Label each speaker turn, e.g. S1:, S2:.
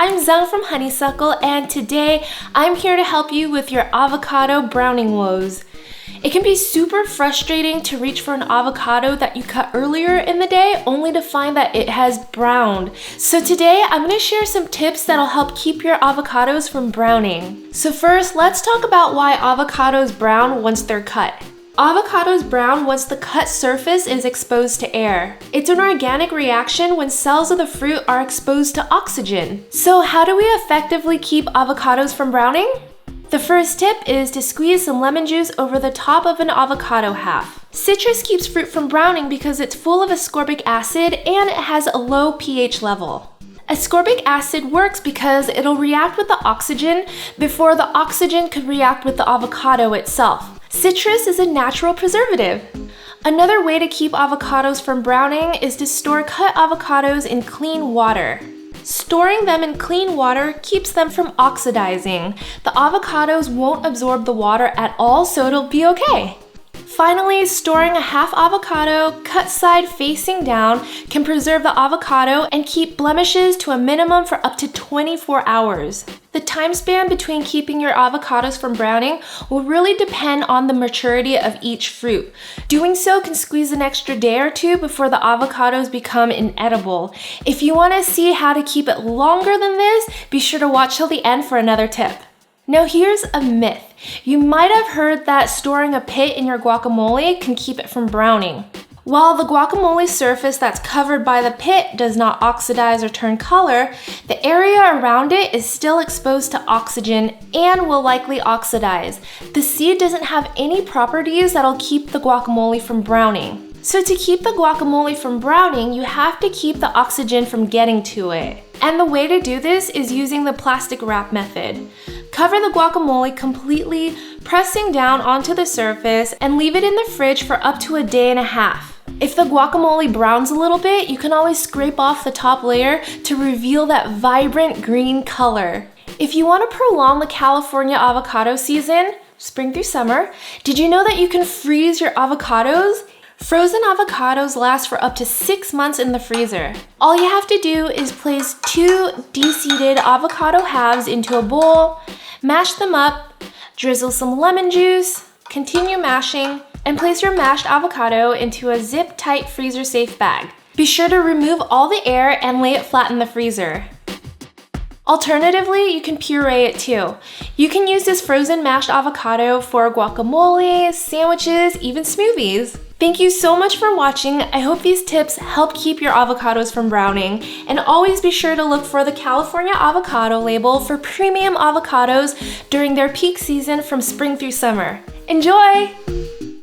S1: I'm Zung from Honeysuckle, and today I'm here to help you with your avocado browning woes. It can be super frustrating to reach for an avocado that you cut earlier in the day only to find that it has browned. So today I'm going to share some tips that'll help keep your avocados from browning. So first, let's talk about why avocados brown once they're cut. Avocados brown once the cut surface is exposed to air. It's an organic reaction when cells of the fruit are exposed to oxygen. So how do we effectively keep avocados from browning? The first tip is to squeeze some lemon juice over the top of an avocado half. Citrus keeps fruit from browning because it's full of ascorbic acid and it has a low pH level. Ascorbic acid works because it'll react with the oxygen before the oxygen could react with the avocado itself. Citrus is a natural preservative. Another way to keep avocados from browning is to store cut avocados in clean water. Storing them in clean water keeps them from oxidizing. The avocados won't absorb the water at all, so it'll be okay. Finally, storing a half avocado cut side facing down can preserve the avocado and keep blemishes to a minimum for up to 24 hours. The time span between keeping your avocados from browning will really depend on the maturity of each fruit. Doing so can squeeze an extra day or two before the avocados become inedible. If you want to see how to keep it longer than this, be sure to watch till the end for another tip. Now here's a myth. You might have heard that storing a pit in your guacamole can keep it from browning. While the guacamole surface that's covered by the pit does not oxidize or turn color, the area around it is still exposed to oxygen and will likely oxidize. The seed doesn't have any properties that'll keep the guacamole from browning. So to keep the guacamole from browning, you have to keep the oxygen from getting to it. And the way to do this is using the plastic wrap method. Cover the guacamole completely, pressing down onto the surface, and leave it in the fridge for up to a day and a half. If the guacamole browns a little bit, you can always scrape off the top layer to reveal that vibrant green color. If you want to prolong the California avocado season, spring through summer, did you know that you can freeze your avocados? Frozen avocados last for up to 6 months in the freezer. All you have to do is place 2 de-seeded avocado halves into a bowl, mash them up, drizzle some lemon juice, continue mashing, and place your mashed avocado into a zip-tight freezer-safe bag. Be sure to remove all the air and lay it flat in the freezer. Alternatively, you can puree it too. You can use this frozen mashed avocado for guacamole, sandwiches, even smoothies. Thank you so much for watching. I hope these tips help keep your avocados from browning. And always be sure to look for the California Avocado label for premium avocados during their peak season from spring through summer. Enjoy!